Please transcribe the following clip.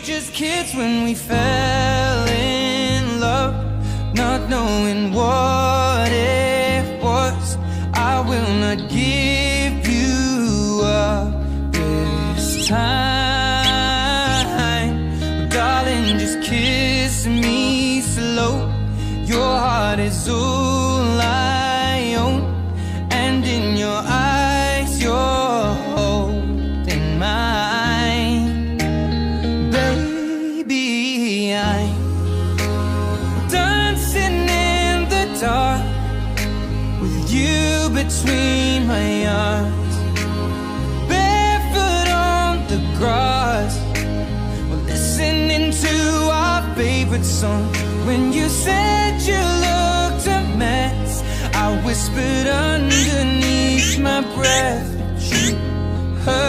just kids when we fell in love, not knowing what it was. I will not give you up this time, darling, just kiss me slow. Your heart is all I own, and in your eyes you're holding mine. Baby, I'm dancing in the dark with you between my arms, barefoot on the grass, we're listening to our favorite song. When you said you looked a mess, I whispered underneath my breath, but you heard.